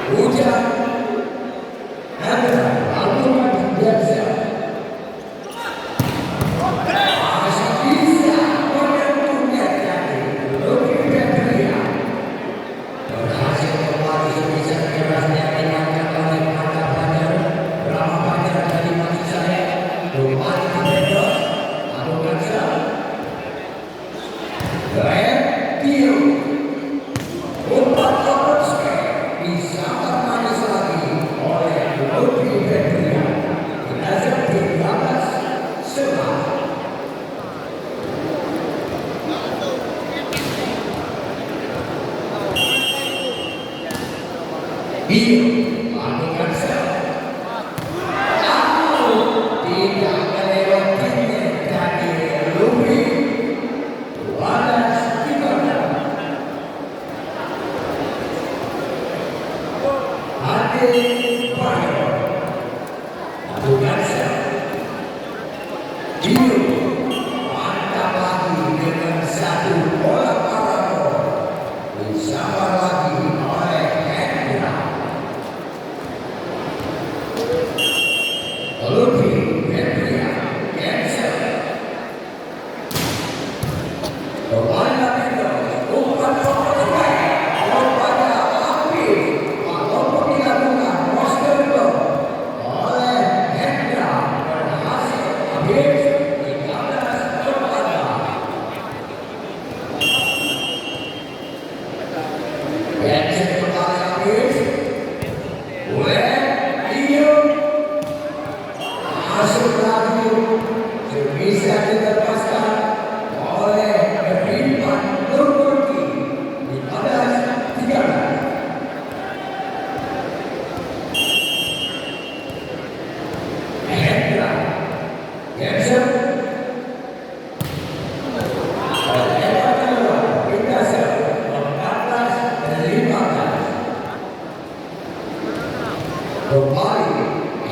Hujan ada lalu dia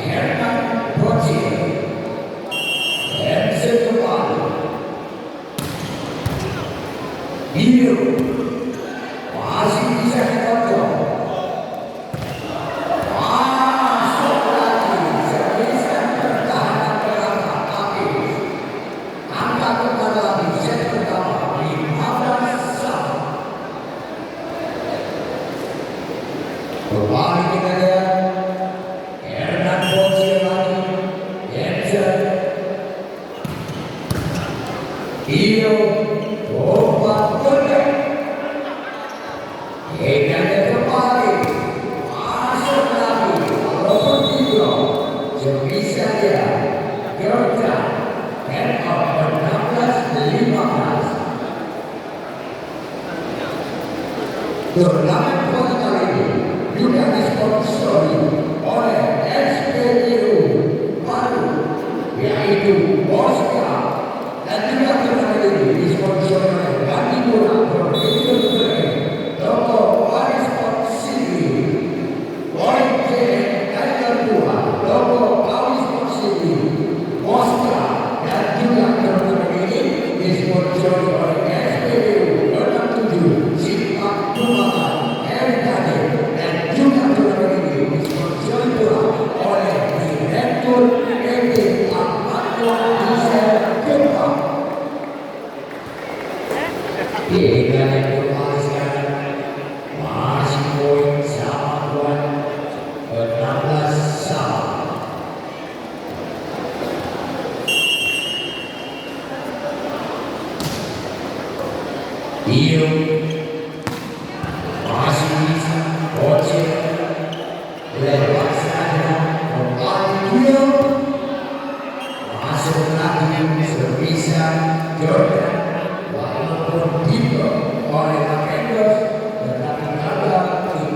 Herman Bocil, Enzo Kepala, Biru, masih bisa dikontrol. Masuk lagi, servisan pertahanan belakang habis. Angka kembali lagi set pertama 15 sama. Kembali kita lihat Hernan Bocil lagi, Enzo, Biru, Obat Gordon. Egannya kembali masuk lagi walaupun tidak sebisa dia Georgia head of 16-15. Turnamen pon kali ini juga disponsori oleh SPBU Palu yaitu Oscar dan juga turnamen ini disponsori oleh Bandipura Provinsi Toko Arisport City, Point Tiger 2, Toko Arisport City, Mostra, dan juga turnamen ini disponsori oleh SPBU 67, Simpak Tumakan, RKD, dan juga turnamen ini disponsori pula oleh Direktur PT Amatwa Diesel Jepang. Egan yang kembali sekarang masih poin sama tuan 16 sama. Biru masih bisa Bocil lewat saja kembali Biru masuk lagi sebisa Jordan walaupun tiba oleh Lapendos tetapi gagal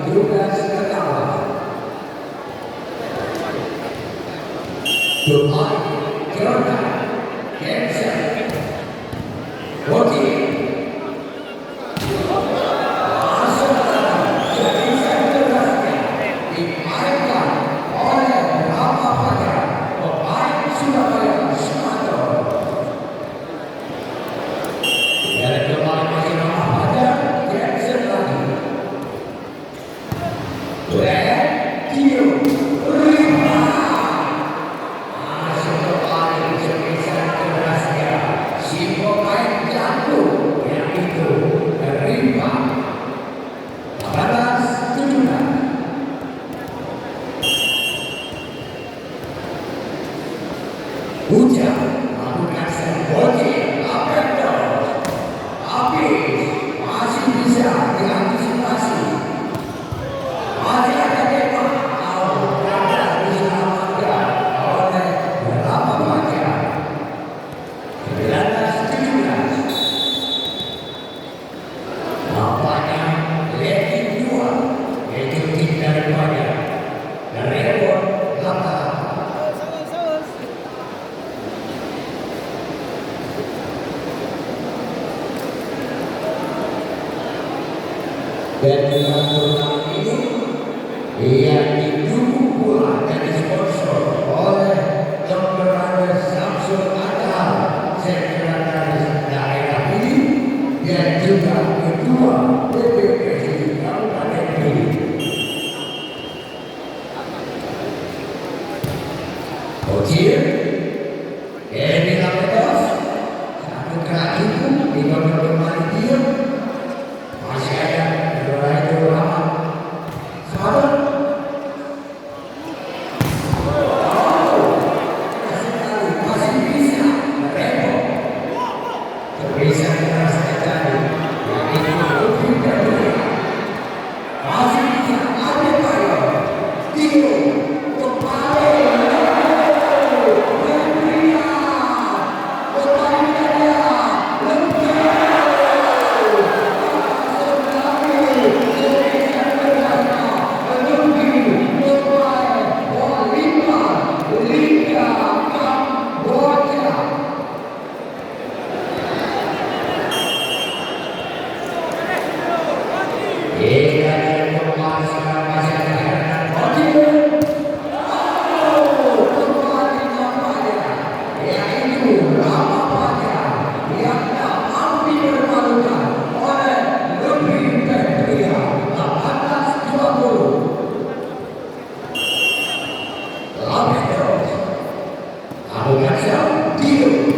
17 ke kalah. Kembali Jordan Kensa Bocil masuk lagi sebisa terasnya dimainkan oleh Rama Fajar pemain Surabaya Sumatera. Dan kembali masih Rama Fajar Jensen lagi Dio Rima masuk kembali sebisa terasnya si pemain jantung yaitu Rima 18-17. Hujan melakukan set Bocil Lapendos habis masih bisa diantisipasi. Masih ada tembak gagal diselamatkan oleh Rama Fajar 19-17. Nampaknya ranking 2 yaitu tim daripada Rewon Lata. Dan dalam turnamen ini yang didukung pula dan disponsor oleh Dr. Andes Samsul Adhal, Sekretaris Daerah ini, dan juga Ketua DPPSI Kabupaten ini. Bocil, Edi Lapendos, satu gerak cukup di bawah kembali dia. Masih ada Doraito Rahman Sahabat masih bisa repot bisa keras terjadi yaitu Lutfi Perdana masih bisa ada Bayo Tio kembali Hendria kembali dia Rapidos. Abu Bakar Dio.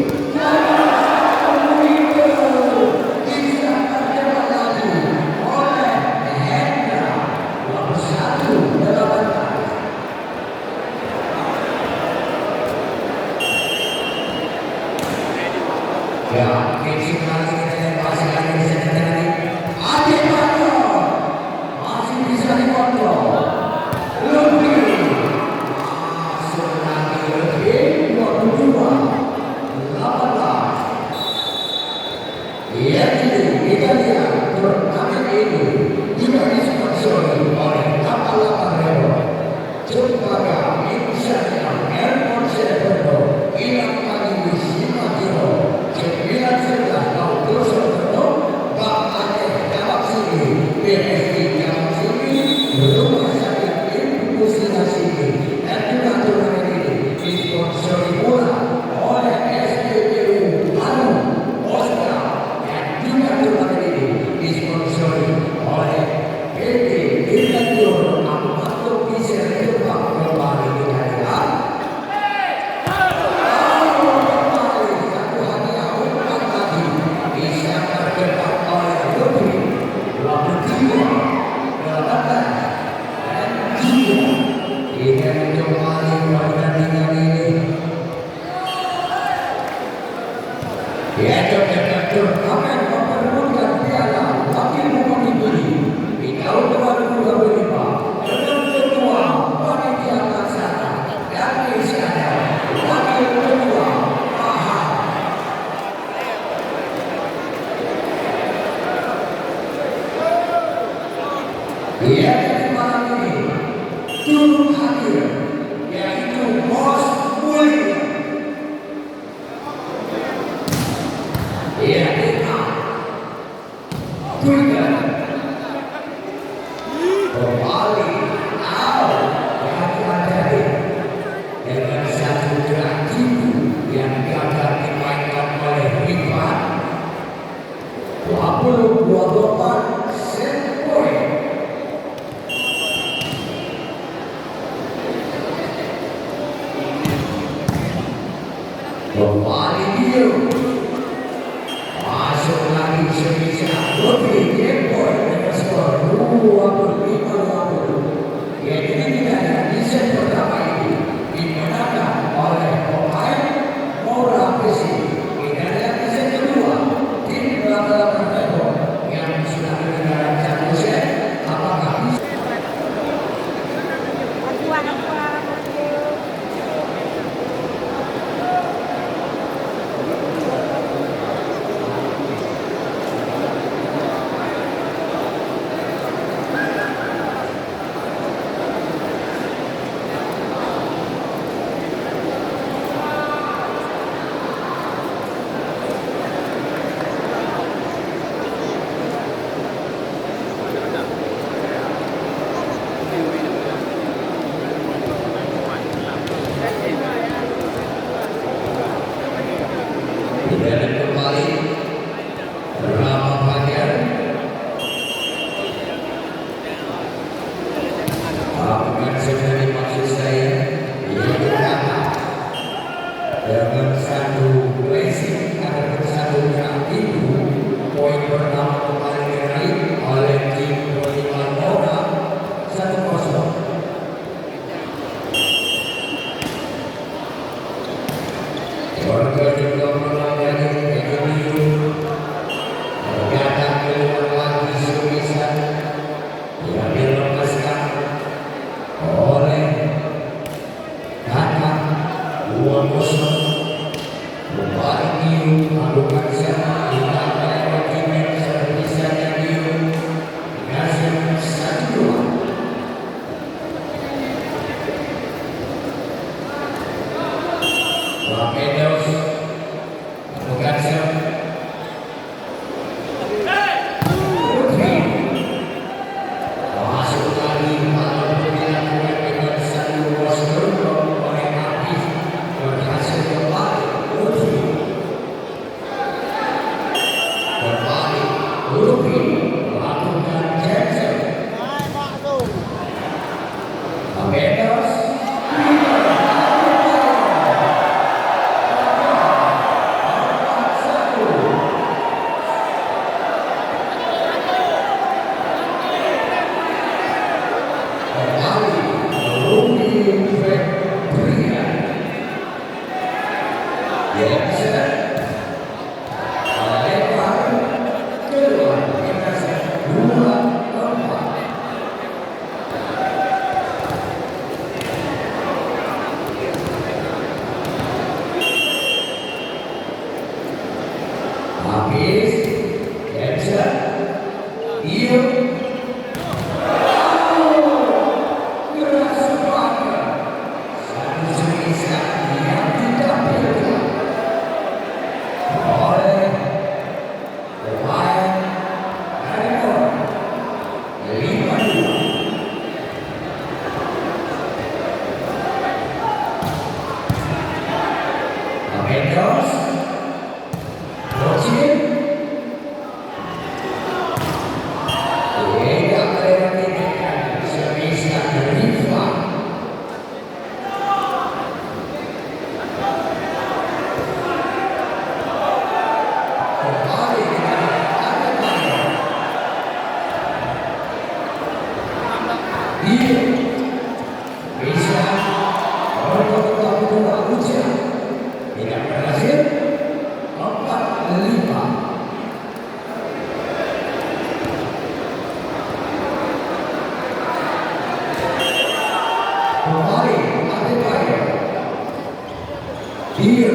Ya, kecil lagi kita masih lagi bisa terjadi. Adi Pato masih bisa dikontrol. Lebih masuk lagi lebih 22-18. Iya kita lihat turnamen ini juga disponsori oleh kapal Rebo, Jepara, Indonesia, Airport Serbendo, Ilang Kali Wisima Kiro. 9-11 tahun terus Bang Aceh Jawab Sini, BSD Jawab Sini, Rumah Sakit Ibu Sini, dan juga turnamen ini disponsori pula oleh SPBU Anu Oscar, dan juga turnamen ini disponsori oleh PT Direktur Amatur Bisa Jepang kembali di hadiah. Dia dari malam ini turut hadir, yaitu Bos William. Dia dengar Twitter kembali yang terjadi dengan satu gerak tinggi yang gagal dimainkan oleh Rifan 22 set point. Kembali dia masuk lagi sebisa lebih poin dengan skor 25-20. Yang ini kita lihat di set pertama ini dimenangkan oleh pemain Mora Pesi. Kita lihat di set kedua tim belakang Rebo yang sudah meninggalkan satu set. Apakah bisa? Dan kembali Rama Fajar. Bukan sebenarnya maksud saya ini berkata dengan satu racing ataupun satu gerak itu poin pertama kembali diraih oleh tim Bolívar Mora 1-0. Warga juga melayani ekonomi datang keluar lagi sebisa yang dilepaskan oleh Kata 2-0 kembali Diu melakukan sana ditambah lagi servisanya Diu hasil 1-2. Rapidos Bukanser masuk lagi malam dilakukan dengan satu bos dorong oleh Apis berhasil kembali Lutfi melakukan cancel. Rapidos Mendos, Bocil, tidak terhentikan sebisa Rifa. Kembali dengan Adebayo. Dia bisa berkotak kedua ujian. Tidak berhasil 4-5. Kembali Adebayo. Dia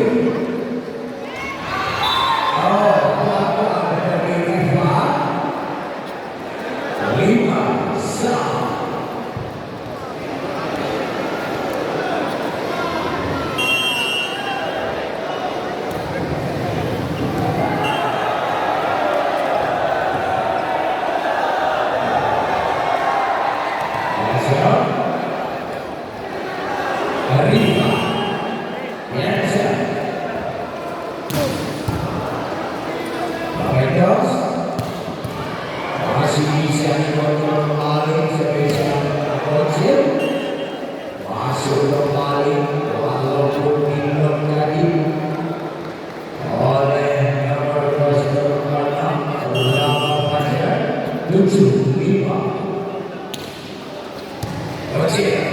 pelan-pelan dari Rifa 5-1. Rifa biasa Mendos masih bisa dikontrol kembali sebisa Bocil masuk kembali walaupun belum tadi oleh nomor 26 ulama pada 7-5. Bocil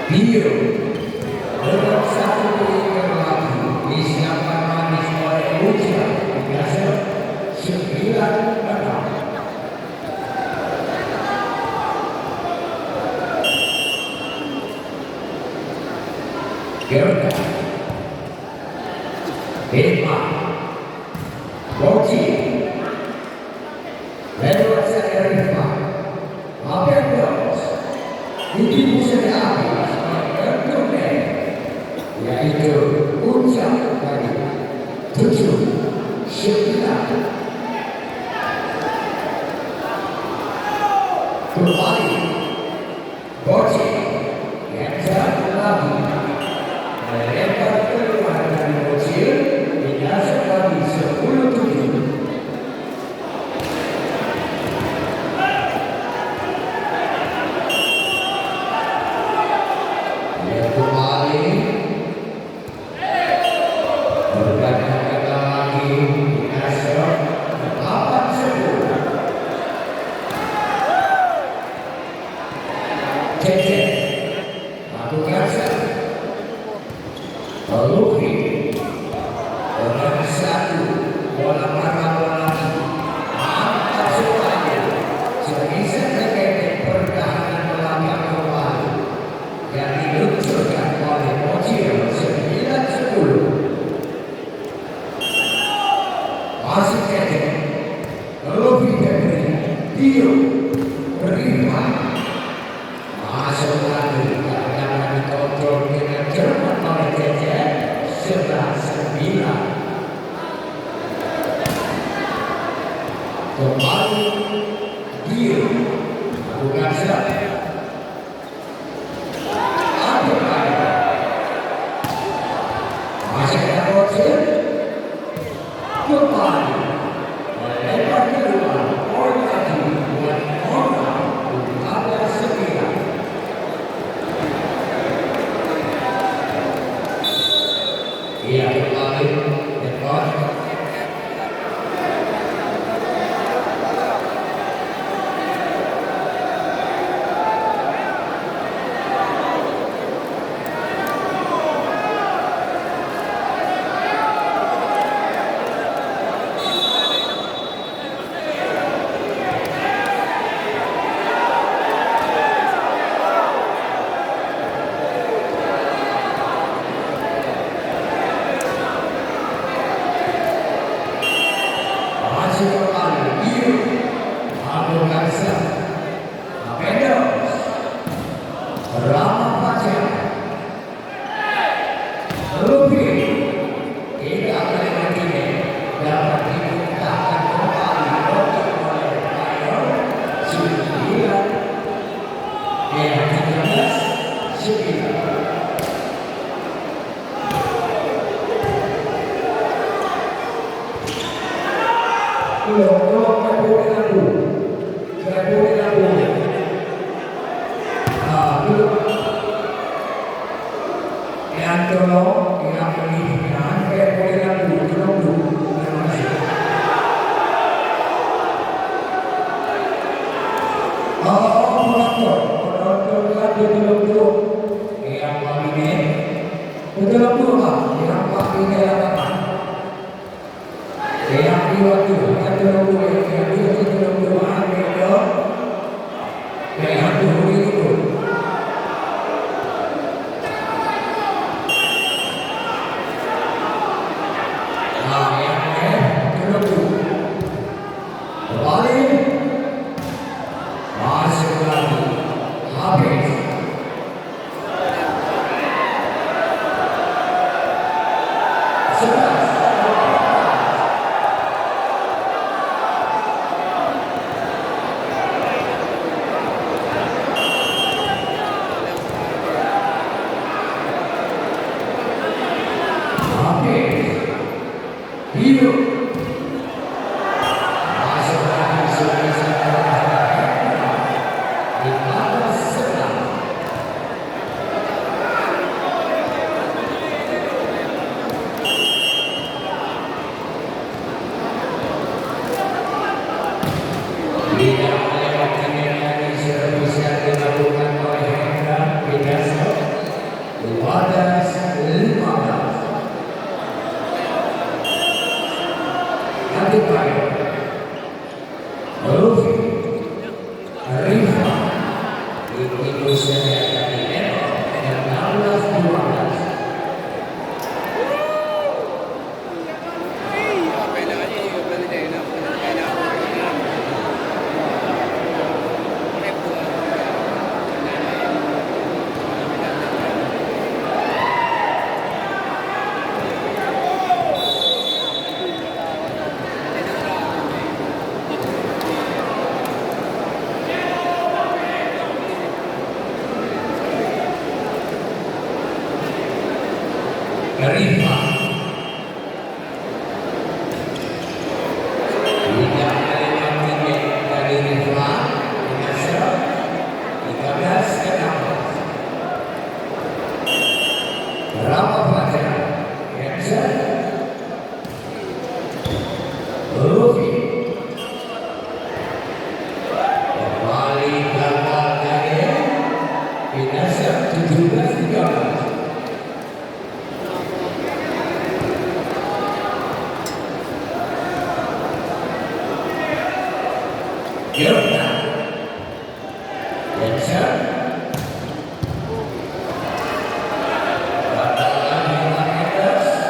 Bio dalam satu poin lagi disiapkan manis oleh ujian biasa 9-6. Gerda Bema Bocil lewat saya Rifa Mendos ini musuhnya habis yaitu ujian tadi 7-9. Kembali Bocil yang jatuh lagi melempar keluar dari Bocil tidak sekali 10-7. Kembali berkata-kata lagi Nasr 8-10. Cece lakukan Lukri dengan satu bola bola lagi angkat semuanya sebisa negatif pertahanan belakang kembali yang diluncurkan oleh Bocil 9-10. Masih Cece lebih dari Dio Rifa masuk lagi dapat dikontrol dengan cermat oleh Cece 11-9. Kembali Dio lakukan serang masih ada Bocil kembali melempar kedua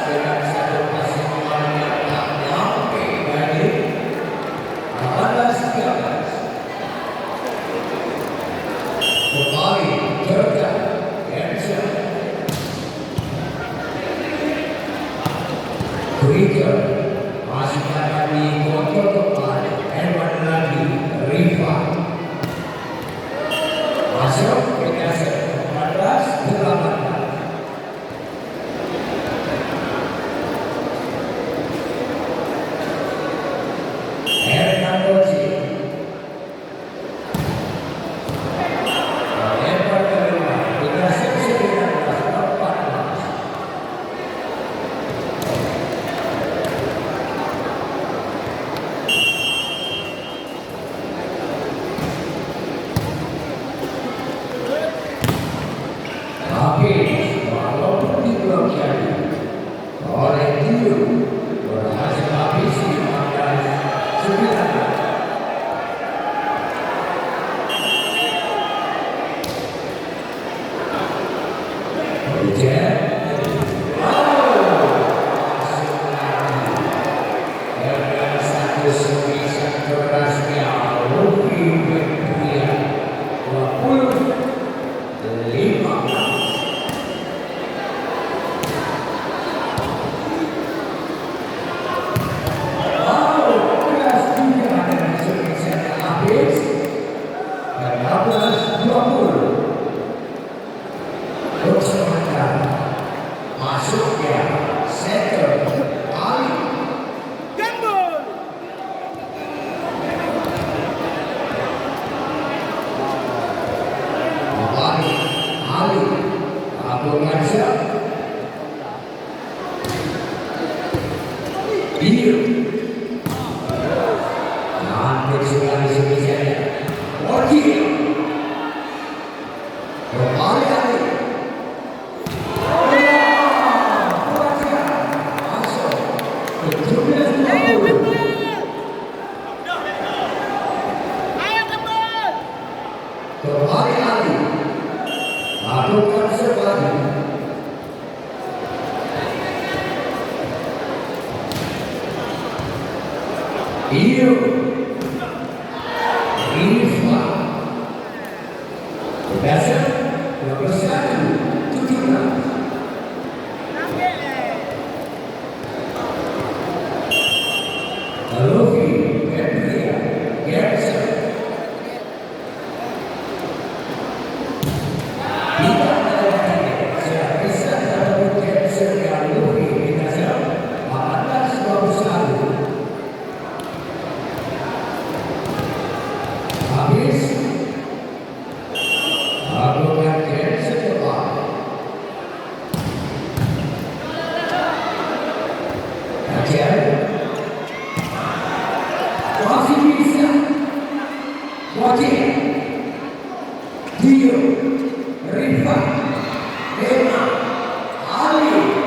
Dengan satu passing bola yang tak nyampe dari Iyo Rifa Dasar 21-17. Luffy Gabriel Gerson tidak melewati servis atau Gerson yang Luffy Gerson 18-21. Habis lakukan Gerson depan kajian masih bisa wajib Dio Rifa Lema Ali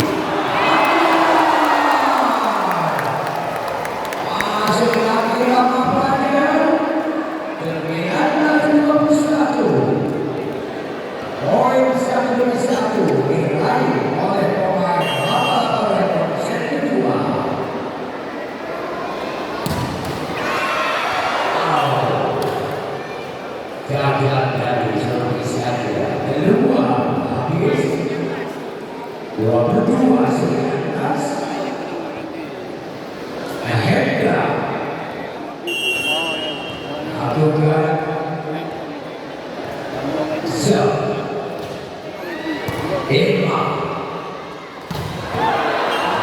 masuk lagi lama pada terminal 21 poin 1-1 diraih oleh pemain Lama set kedua. Gagal dari servis kedua habis 22-19. Hendra lakukan Zul Emma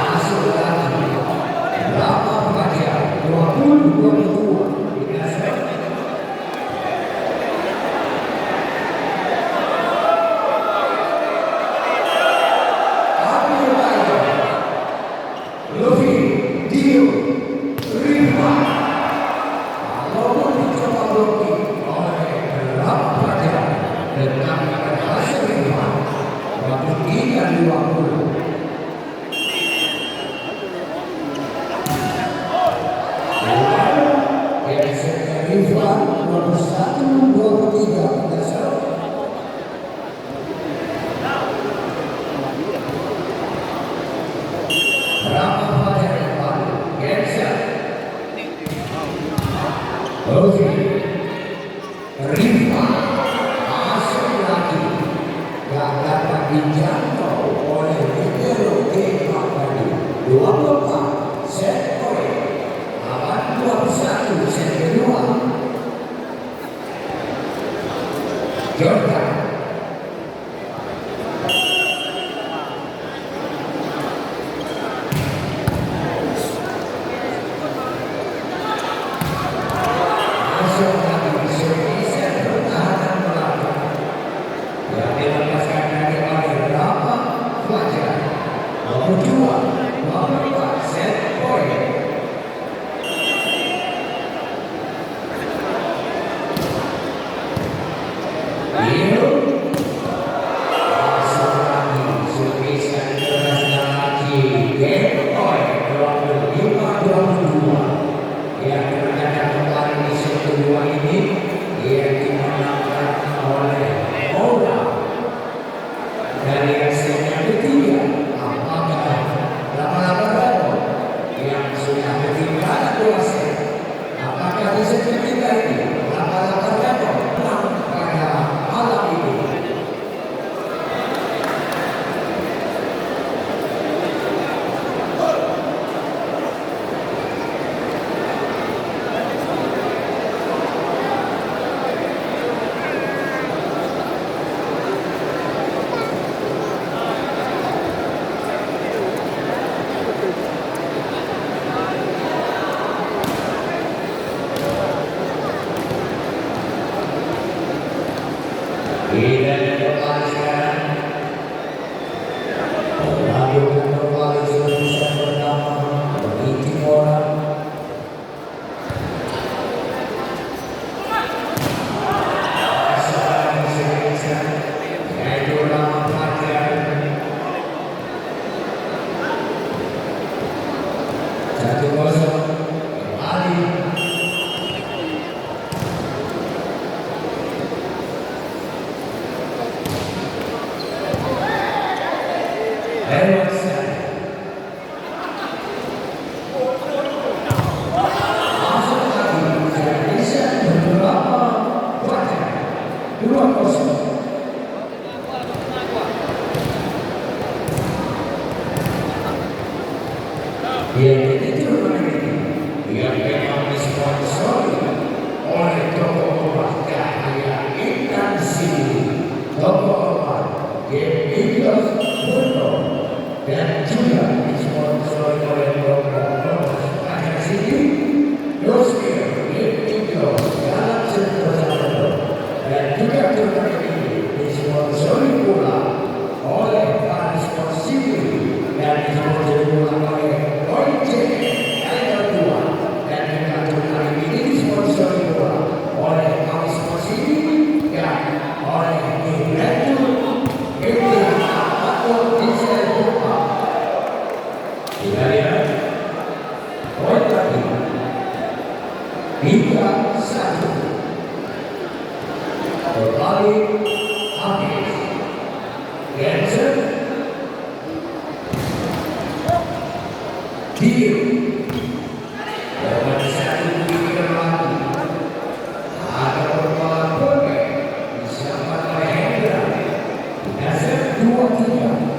masuk lagi Lama Fajar 20-22 dikasih Luffy Dio Rifa walaupun dicoba blocking oleh Lama Fajar dengan berhasil Rifa 23-20. Rifa 21-23 dasar. Lama Fajar depan Gerson Luffy Rifa masuk lagi gak dapat dijangkau oleh Libero Tema tadi 24 set poin 21 set kedua. Jordan masuk lagi servis pertahanan belakang yang dilepaskan dari oleh Lama Fajar 22-24 set poin. Dio masuk lagi servis kerasnya lagi game point 25-22 yang terkadang kemarin di set kedua ini yang memang disponsori oleh toko obat Cahaya Intansi, toko obat Gemilos Purno, dan juga disponsori oleh toko obat Akan Sini, Yosmir, Gemilos, Jalan Sentosa, dan juga turnamen ini disponsori pula oleh para sponsor dan disponsori pula oleh OJK L2, dan juga turnamen ini disponsori pula oleh para sponsor dan oleh Direktur PT Apple Diesel Jepang. Kita lihat poin lagi 3-1 berbalik habis. Ganser Dio dengan satu pikir lagi ada beberapa pemain disambut oleh Hendra. Ganser 2-3.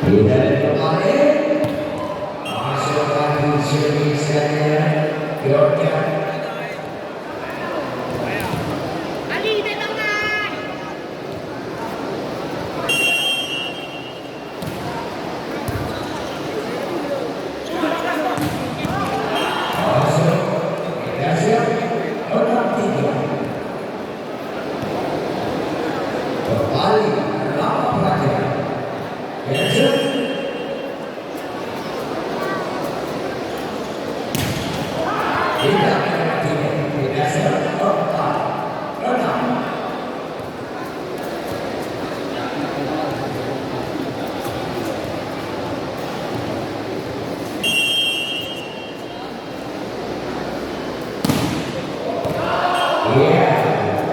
Dari kemarin masuk lagi semisanya Jordan Ali di tengah. masuk Gasir 6-3 kembali lama pelajaran. Ganser tidak mengerti Gasir 4-6. Iya,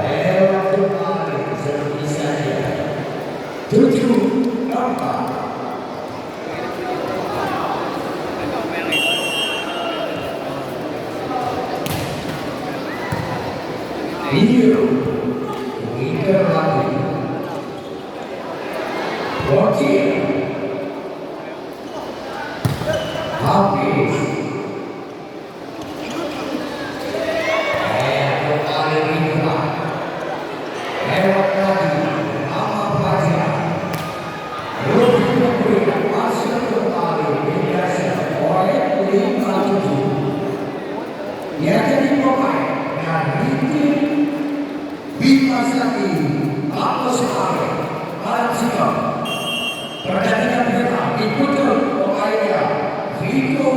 lewat kembali sebisanya 7-4. Dio Inter lagi Bocil habis kembali Indra lewat lagi nama pelajaran lebih memberikan masuk kembali Gasir oleh 5-7. Dia jadi pemain dan bikin Bima Sakti atau sekali malam sikap pertandingan kita diputar pemainnya Vito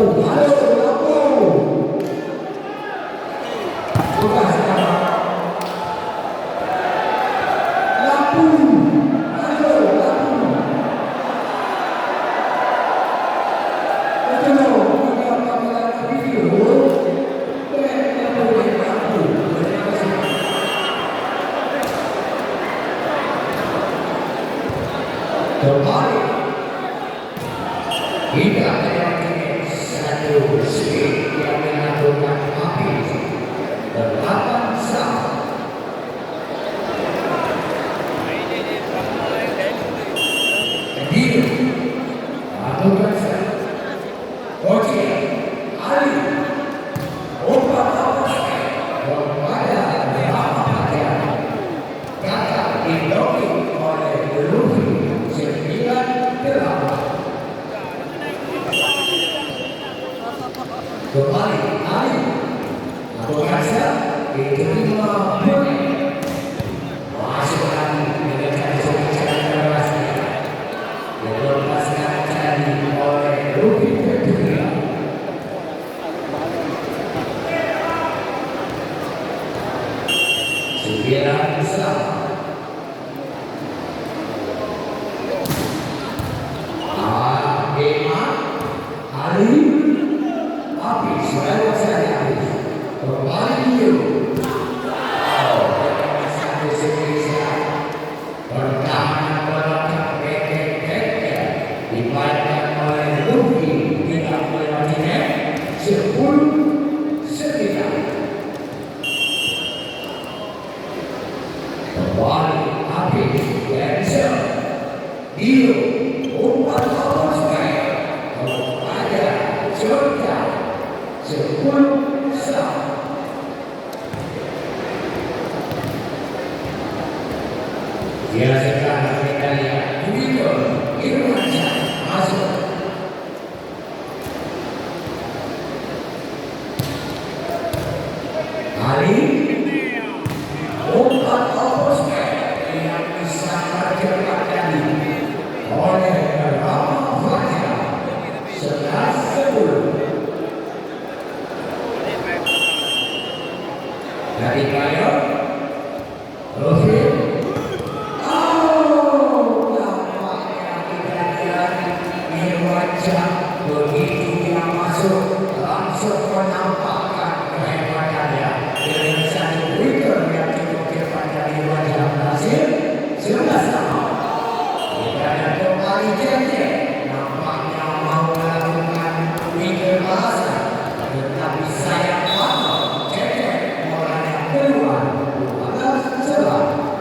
lampu, halo lampu. Buka sekarang. Lampu, halo lampu. Betul, kita melakukan video. Kembali kita menikmati satu speed yang mengaturkan api berlapan sama. Jadi, lakukan saya. Oke, Ali, obat apa kepada drama pada kata didongeng oleh Luffy 9-8. Kembali Ali, lakukan saya diterima boleh. Masuk lagi dengan cara berhasil. Dilepaskan tadi oleh Luffy kedua. Sembilan sama. Emma, Ali, api sudah saya habis. Kembali dulu. Satu Indonesia. Pertahanan belakang keke dimainkan oleh Luffy tidak melewati net 10-9. Kembali api Denzel Dio umpan lawan supaya ada Jordan 10-9. Dia sekarang kita lihat begitu Irwansyah masuk. Ali umpan opposite yang bisa terjebak oleh Rama Fajar 11-10. Dari Bayo Luffy. Begitu dia masuk langsung menampakkan kehebatannya dengan satu return yang cukup cepat dari wajah berhasil 11 sama. Kita ada kembali Jente nampaknya mau melakukan mikir bahasa, tetapi sayang banget Jente mulai keluar 12-11.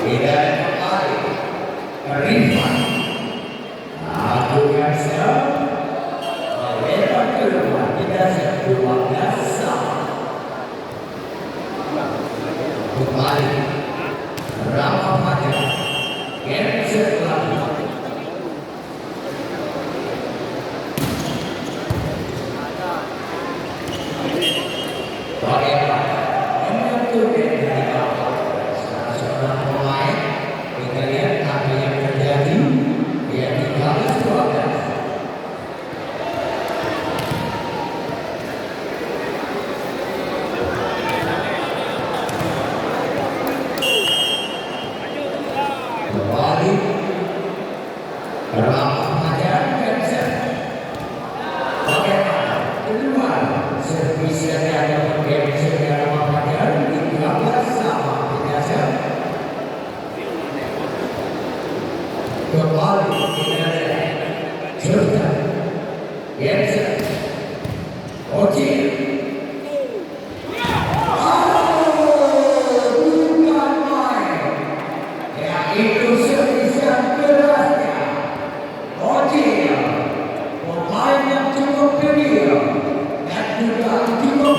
Tidak kembali Rifan lakukan serang melebar keluar tidak 12 sama. Kembali Rama Fajar game setelah bagaimana menyentuh dari bawah seorang pemain. Kita lihat apa yang terjadi. Dia 13-12. Kembali Rama Fajar cancel. Bagaimana keluar servis yang ada bergeser Rama Fajar 13 sama biasa. Kembali kita lihat Jordan Jensen Oji. Bukan main. Ya itu servis kerasnya Oji, pemain yang cukup gede dan juga cukup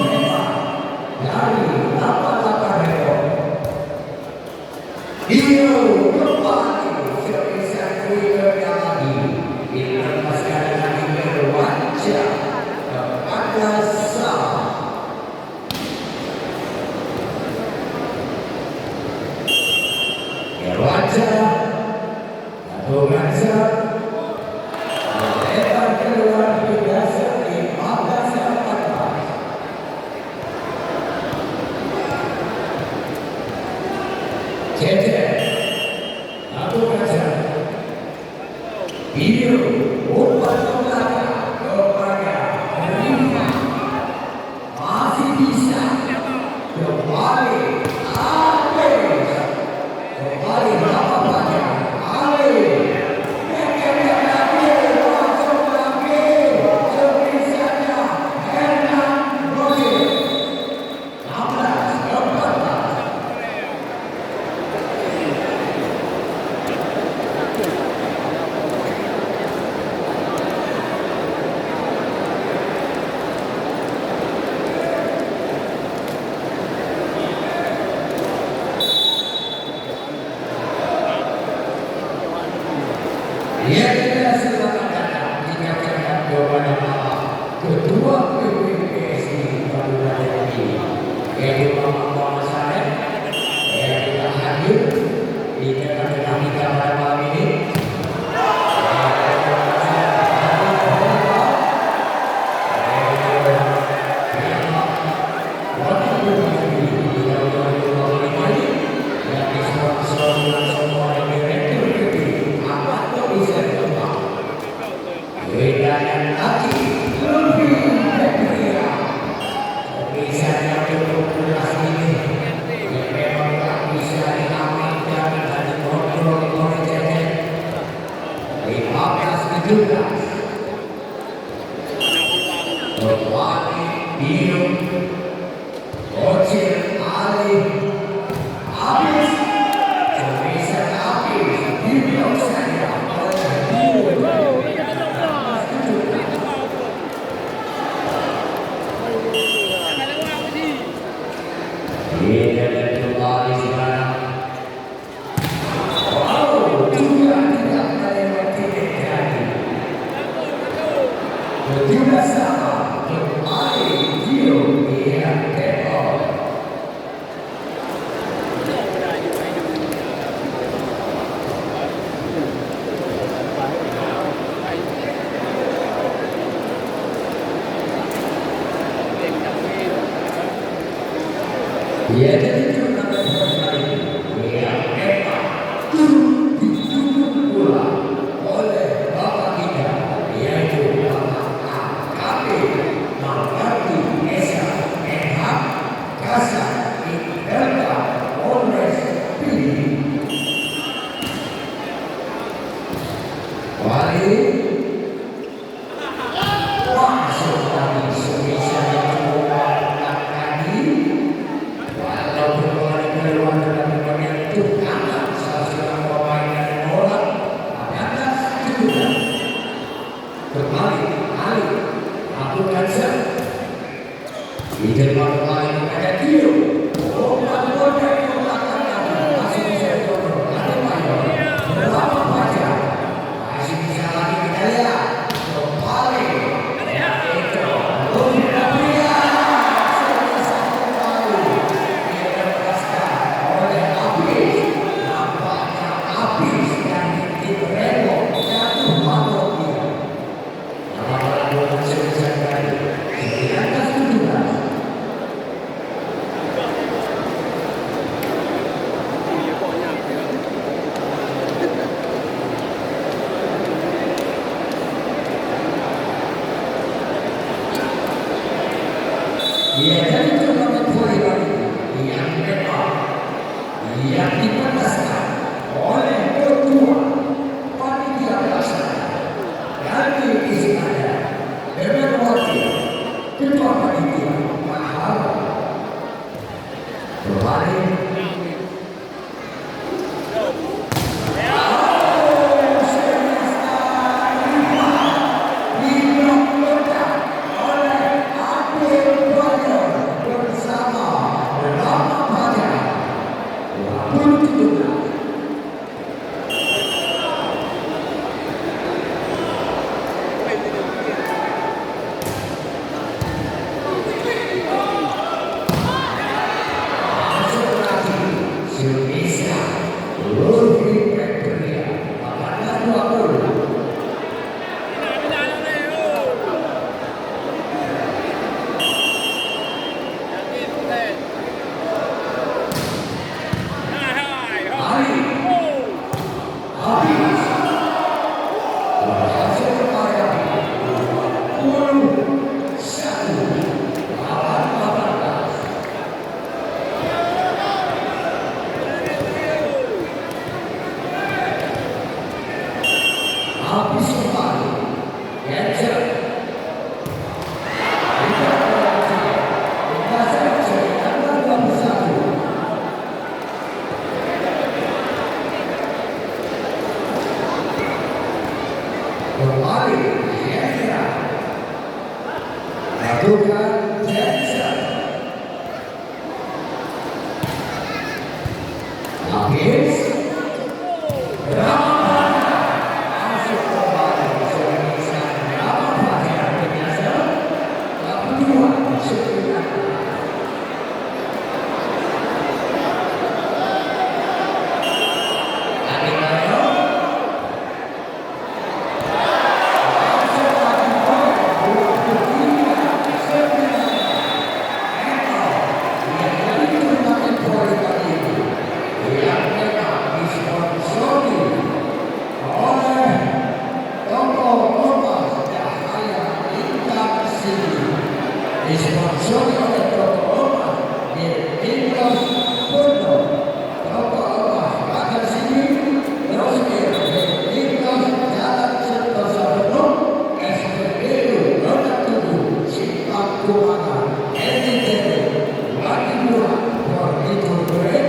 yaitu Bapak Muhammad Saleh yang tidak hadir di tengah-tengah kita pada malam ini. disponsori oleh Toko Oma di Tinggal Purno, Toko Oma Raja Sini, Rosmir di Tinggal Jalan Sentosa Purno, SPBU Roda Tubuh, Simpang Kumanga, NTT, Wadi Murah, Kornitu Bre,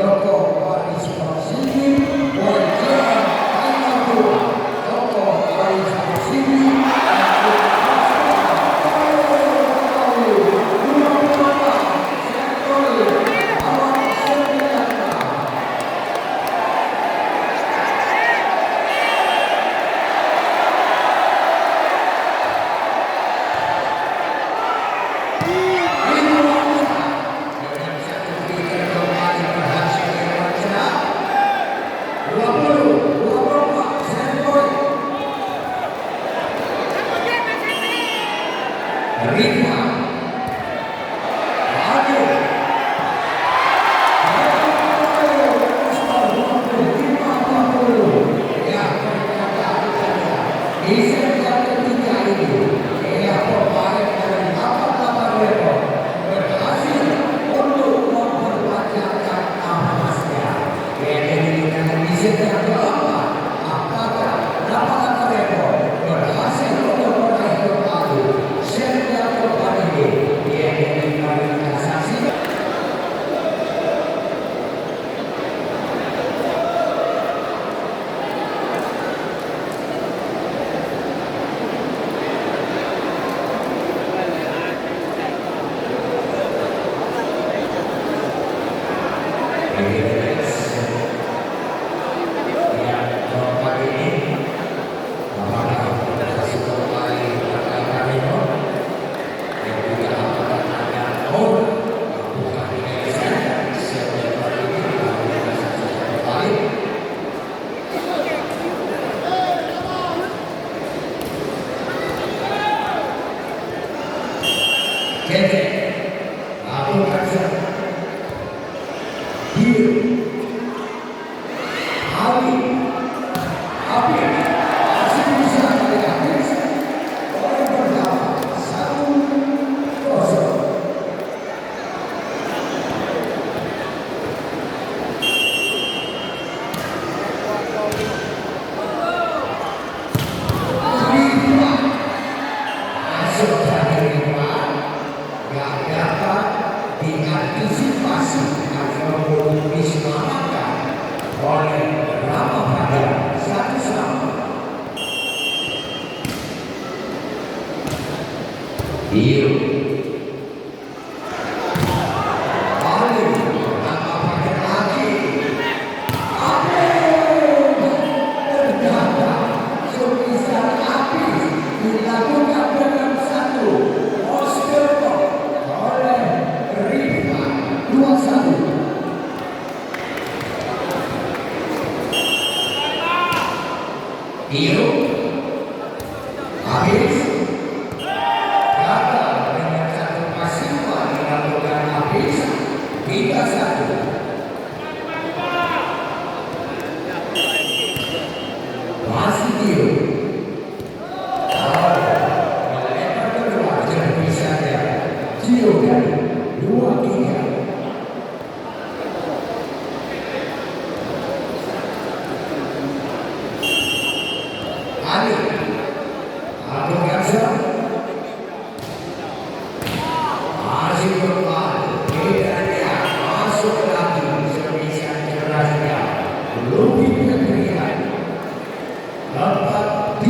Toko Wadi Sponsini, Wajah, Tanah Tua, Toko Wadi Sponsini, Rima, aduh, ya di set yang ketiga ini, pemain dari 88 rekor berhasil untuk memperpanjangkan emasnya. Dengan di set yang keempat, apakah 88 rekor berhasil untuk meraih kembali set yang keempat ini? Dia dengan saksi. Jadi, aku rasa hidup, api, masih bisa dari habis. Orang pertama 1-0. Rima masuk dari Rima. Yang dapat diantisipasi atau diselamatkan oleh Ramapada 1-1. Biru balik Ramapada lagi. Ternyata tulisan api dilakukan dengan satu Oscar oleh Rima 2-1. Biru habis gagal dengan satu pasifa dilakukan habis 3-1. Masih biru. Lebar kedua jadi saja Gio dari 2-3. Ali Abdul Ghazal masih bermain, bedanya masuk lagi sebisa cerasnya, lebih kekerian 4-2.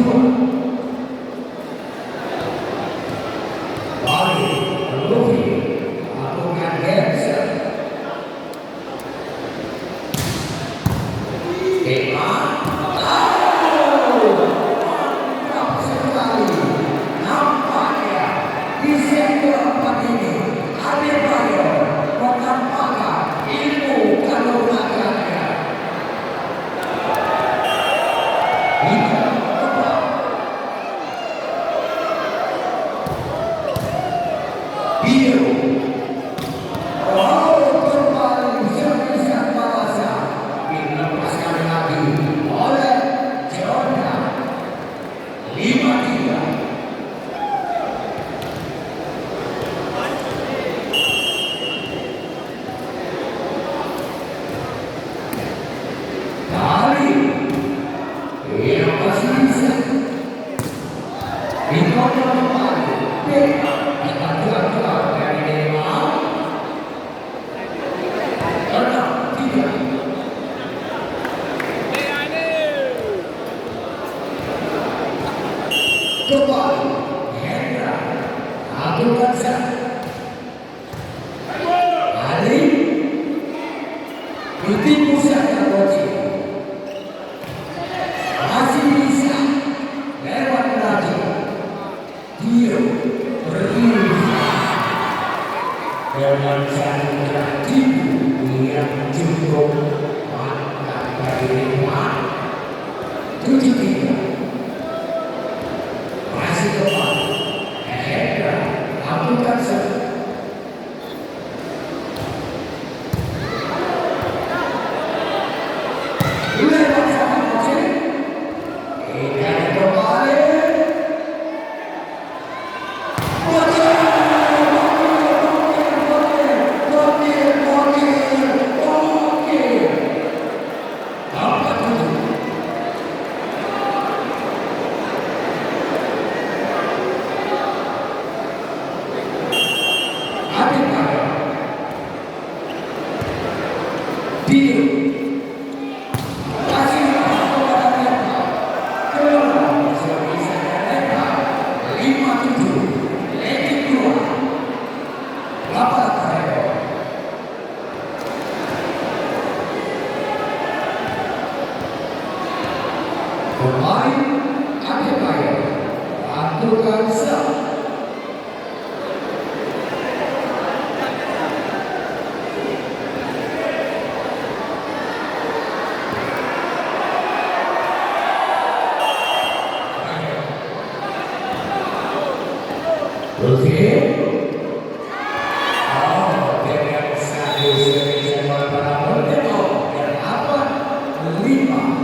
Balik lebih lakukan Hansen di set keempat ini Adebayo menampakkan ilmu kanuragannya. Biru kembali sebisa bahasa dilepaskan lagi oleh Jordan 5-3. Lakukan saja. Ali ditipu saja Boci. Masih bisa lewat lagi. Dia berdiri dengan cara tipu yang cukup mantap dari Rimba. 7-3. Masih kembali. Hendra lakukan saja. Pemain Adebayo lakukan serve. Oke. Oh, dengan satu seri para Montero dan apa 5.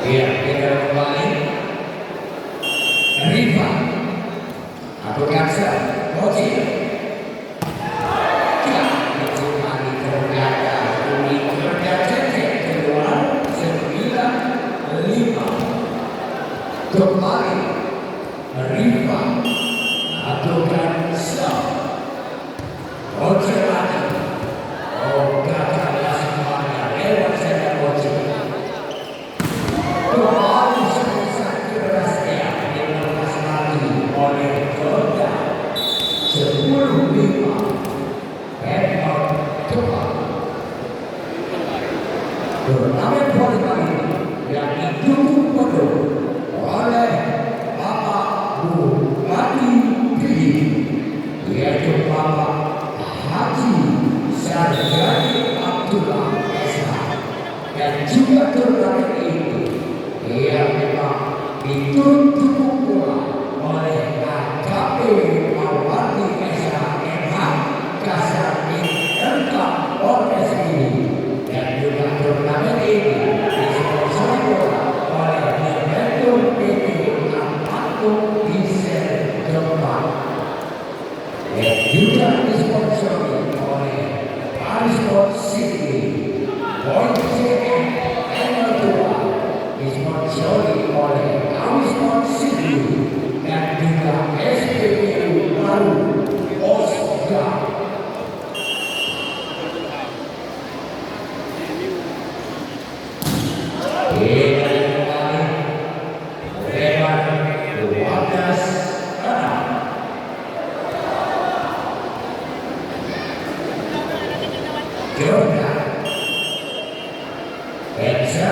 Ya, kita kembali. Rimba atau Kansa Boci. Ya, itu lagi ternyata kuning terjadi keluar 9-5. Kembali Rimba atau Kansa Boci lagi. Oh, katakanlah semuanya lewat saja Boci. Oleh Jordan 10-5 Edward cepat turnamen voli kali ini yang didukung penuh oleh Bapak Bupati Pidi, yaitu Bapak Haji Sarjani Abdullah SH, dan juga turnamen ini yang memang didukung pula oleh AKP Mawati SHMH Kasarmin lengkap Polres ini, dan juga turnamen ini disponsori pula oleh Direktur PT Ampatu Diesel Jombang, dan juga disponsori oleh Arisport City, Point CM N2, disponsori oleh Arisport City, dan juga SPBU baru Osga. Kita kembali lewat 12-6. Jordan Benza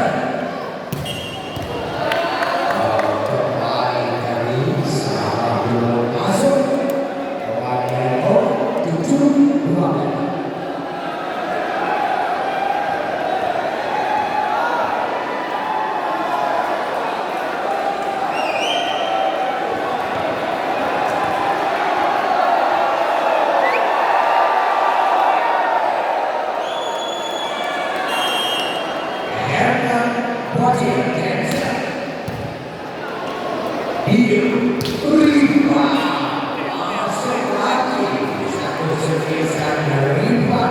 Rimba,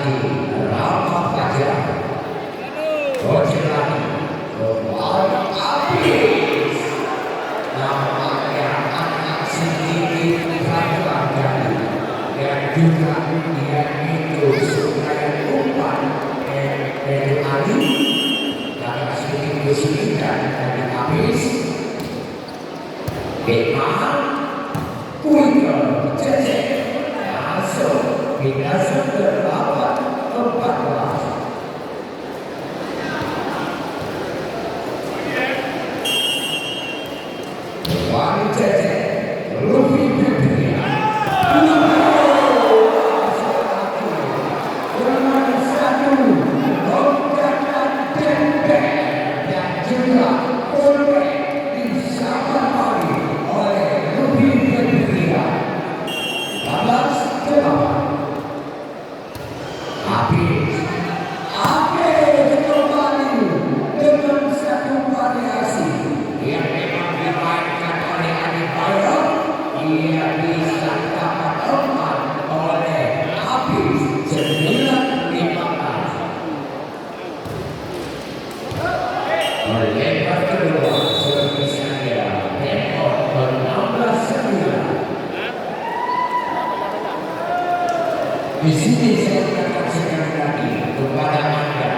lagi Rama Fajar. Coach lagi kembali habis. Nampaknya anak sedikit terganggu dan juga dia itu supaya umpan dari Ali karena sedikit kesulitan dan habis. Memang Kuiker Cecek masuk binasa ke-14. Kembali Cecek Luffy Febria satu lompatan tembak dan juga oleh disambut oleh Luffy Febria 14-8. Habis kembali dengan satu variasi yang memang dimainkan oleh Adebayo. Ia bisa dapat umpan oleh habis 9-15. Melebar kedua servisnya tempo 16-9. Di sini saya akan sekali lagi kepada Anda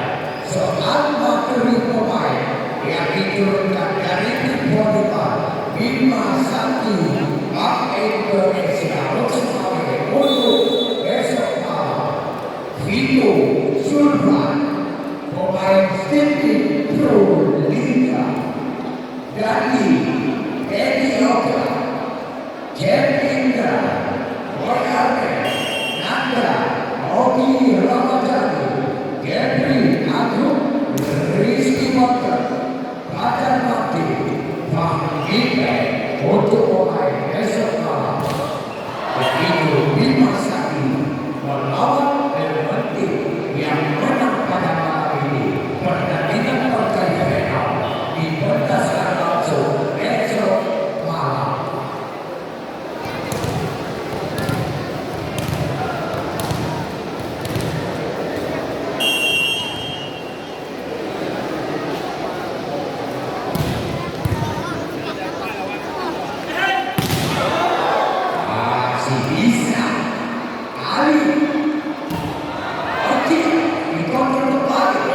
soal materi pemain yang diturunkan dari tim volleyball Bima Sakti Bank Indonesia Loksmawe untuk besok malam. Vito Sulvan pemain Stepping Pro Liga, Dani Edi Oka, Jen Indra, Roy Arnes, Nanda Oki Ramadhani, Gabri Agung, Rizky Motor, Badan Bakti, Fahmi untuk pemain besok malam. Begitu Bima Sakti melawan Elmanti yang menang pada malam ini. Pertandingan pertandingan final dipentaskan langsung besok malam. Masih bisa Ali Oke dikontrol kembali.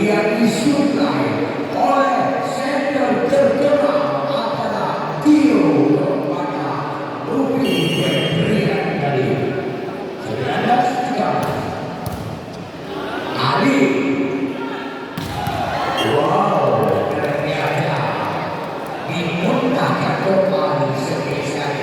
Yang disukai oleh center terkenal adalah Tio kepada Luffy Febria dari 19-13. Ali, wow, ternyata dimuntahkan kembali sebesar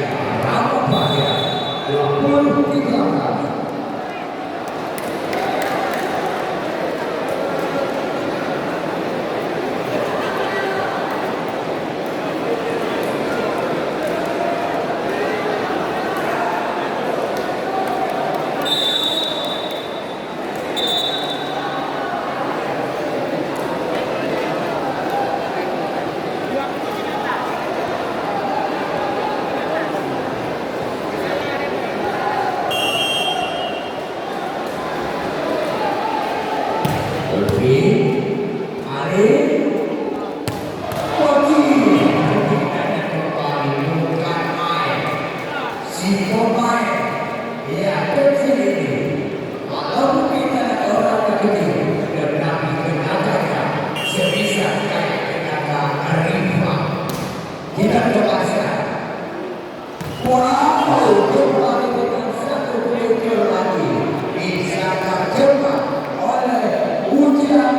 Wow, kembali dengan satu playmaker lagi bisa terjebak oleh Hujan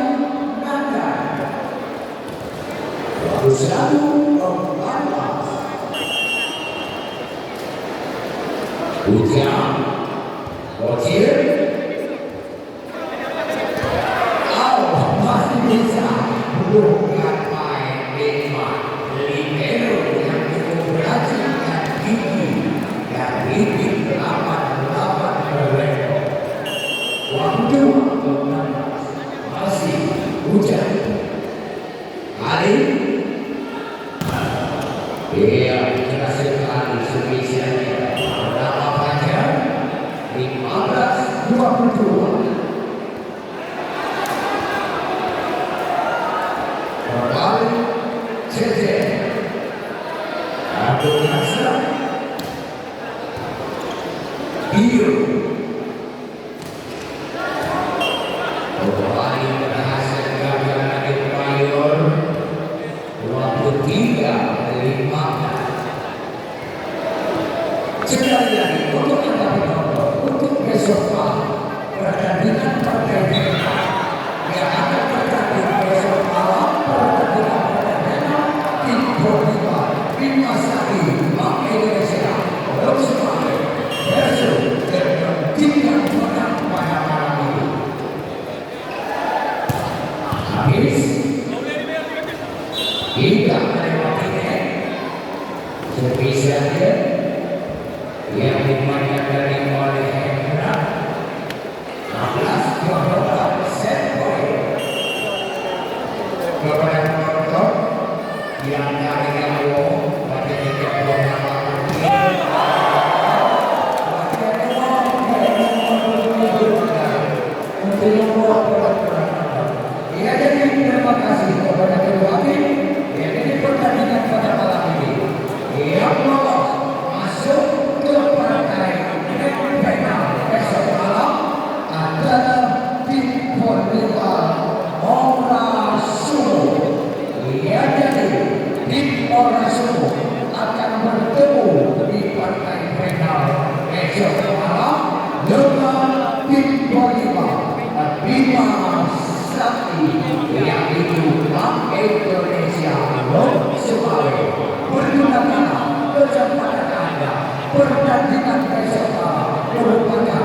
Nanda. 21-14. Hujan Bocil. Masih bisa bukan main lima libero yang cukup berhasil dan gigi dari tim 88 Orlando. Waktu masih hujan. Ali, dia jelas sekali spesialnya. Berapa panjang? 15-22. Kembali CJ Abdul Nasir Bio kembali berhasil gagal dari Mayor 23-15. Sekali lagi untuk Anda penonton, untuk besok malam pertandingan partai yang akan terjadi besok malam, pertandingan perdana tim Borneo Bima Sakti Bank Indonesia Rosemary versus dengan tim yang menang pada malam ini. Habis tidak melewati spesialnya yang dimainkan dari oleh Hendra 16-24 set point kepada penonton yang dari yang pada tiga ya, jadi terima kasih kepada kedua tim yang ini pertandingan pada malam ini yang lolos masuk ke partai final besok malam adalah tim Borneo Orasumo. Ya, jadi tim Orasumo akan bertemu di partai final besok malam dengan tim Borneo Bima Sakti yang itu Bank Indonesia Rosemary. Pergunakan kesempatan Anda, pertandingan besok malam merupakan